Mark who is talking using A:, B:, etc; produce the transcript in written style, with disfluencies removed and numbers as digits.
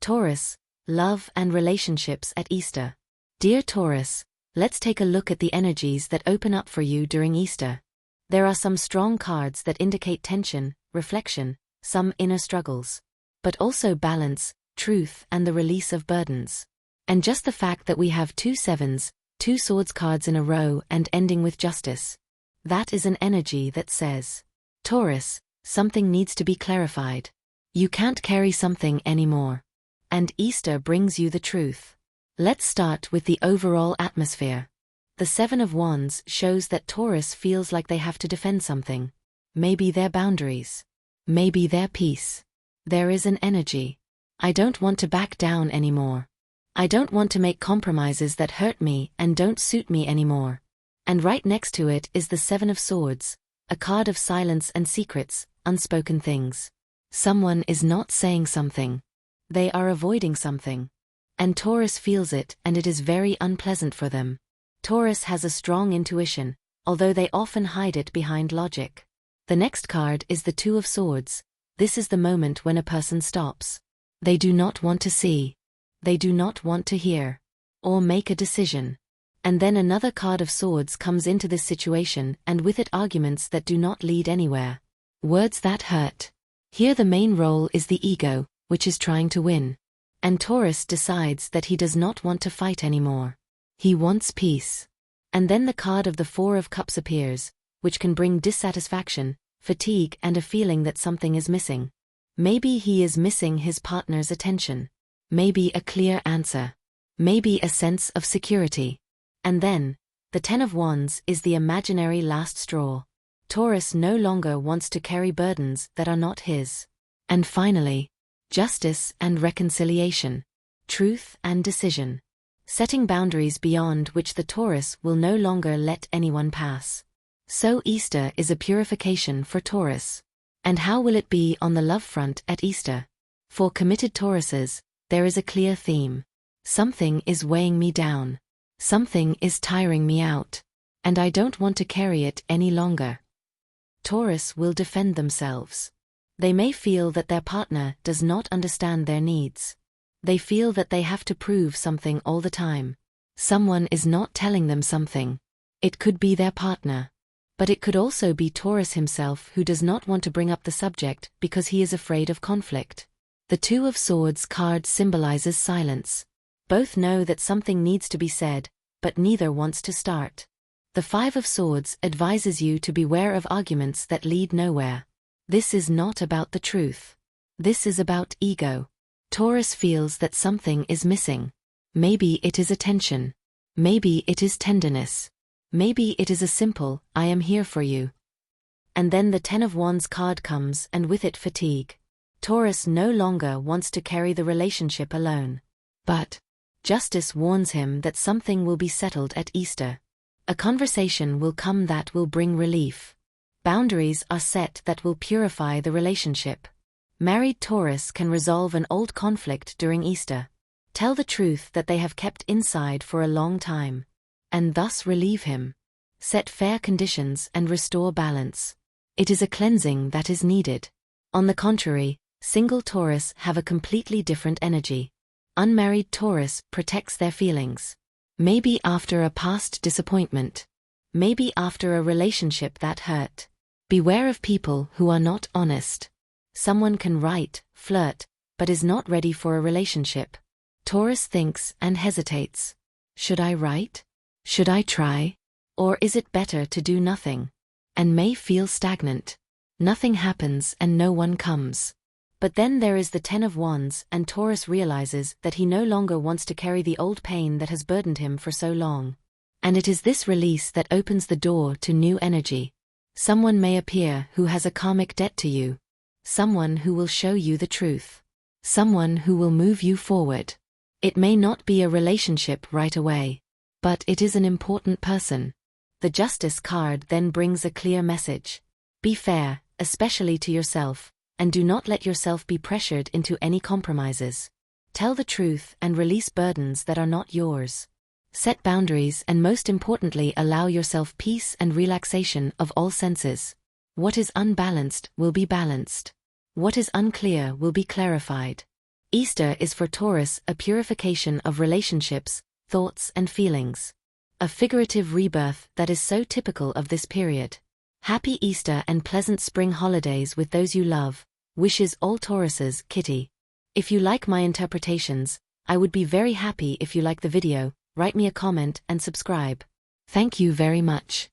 A: Taurus, love and relationships at Easter. Dear Taurus, let's take a look at the energies that open up for you during Easter. There are some strong cards that indicate tension, reflection, some inner struggles, but also balance, truth, and the release of burdens. And just the fact that we have 2 sevens, 2 swords cards in a row and ending with justice. That is an energy that says, Taurus, something needs to be clarified. You can't carry something anymore. And Easter brings you the truth. Let's start with the overall atmosphere. The 7 of Wands shows that Taurus feels like they have to defend something. Maybe their boundaries. Maybe their peace. There is an energy. I don't want to back down anymore. I don't want to make compromises that hurt me and don't suit me anymore. And right next to it is the 7 of Swords, a card of silence and secrets, unspoken things. Someone is not saying something. They are avoiding something. And Taurus feels it, and it is very unpleasant for them. Taurus has a strong intuition, although they often hide it behind logic. The next card is the 2 of Swords. This is the moment when a person stops. They do not want to see. They do not want to hear. Or make a decision. And then another card of Swords comes into this situation, and with it arguments that do not lead anywhere. Words that hurt. Here the main role is the ego, which is trying to win. And Taurus decides that he does not want to fight anymore. He wants peace. And then the card of the 4 of Cups appears, which can bring dissatisfaction, fatigue, and a feeling that something is missing. Maybe he is missing his partner's attention. Maybe a clear answer. Maybe a sense of security. And then, the 10 of Wands is the imaginary last straw. Taurus no longer wants to carry burdens that are not his. And finally, justice and reconciliation. Truth and decision. Setting boundaries beyond which the Taurus will no longer let anyone pass. So Easter is a purification for Taurus. And how will it be on the love front at Easter? For committed Tauruses, there is a clear theme. Something is weighing me down. Something is tiring me out. And I don't want to carry it any longer. Taurus will defend themselves. They may feel that their partner does not understand their needs. They feel that they have to prove something all the time. Someone is not telling them something. It could be their partner. But it could also be Taurus himself who does not want to bring up the subject because he is afraid of conflict. The 2 of Swords card symbolizes silence. Both know that something needs to be said, but neither wants to start. The 5 of Swords advises you to beware of arguments that lead nowhere. This is not about the truth. This is about ego. Taurus feels that something is missing. Maybe it is attention. Maybe it is tenderness. Maybe it is a simple, I am here for you. And then the 10 of Wands card comes, and with it fatigue. Taurus no longer wants to carry the relationship alone. But justice warns him that something will be settled at Easter. A conversation will come that will bring relief. Boundaries are set that will purify the relationship. Married Taurus can resolve an old conflict during Easter. Tell the truth that they have kept inside for a long time. And thus relieve him. Set fair conditions and restore balance. It is a cleansing that is needed. On the contrary, single Taurus have a completely different energy. Unmarried Taurus protects their feelings. Maybe after a past disappointment. Maybe after a relationship that hurt. Beware of people who are not honest. Someone can write, flirt, but is not ready for a relationship. Taurus thinks and hesitates. Should I write? Should I try? Or is it better to do nothing? And may feel stagnant. Nothing happens and no one comes. But then there is the 10 of Wands, and Taurus realizes that he no longer wants to carry the old pain that has burdened him for so long. And it is this release that opens the door to new energy. Someone may appear who has a karmic debt to you. Someone who will show you the truth. Someone who will move you forward. It may not be a relationship right away. But it is an important person. The Justice card then brings a clear message. Be fair, especially to yourself, and do not let yourself be pressured into any compromises. Tell the truth and release burdens that are not yours. Set boundaries and most importantly allow yourself peace and relaxation of all senses. What is unbalanced will be balanced. What is unclear will be clarified. Easter is for Taurus a purification of relationships, thoughts and feelings. A figurative rebirth that is so typical of this period. Happy Easter and pleasant spring holidays with those you love. Wishes all Tauruses, Kitty. If you like my interpretations, I would be very happy if you like the video, write me a comment and subscribe. Thank you very much.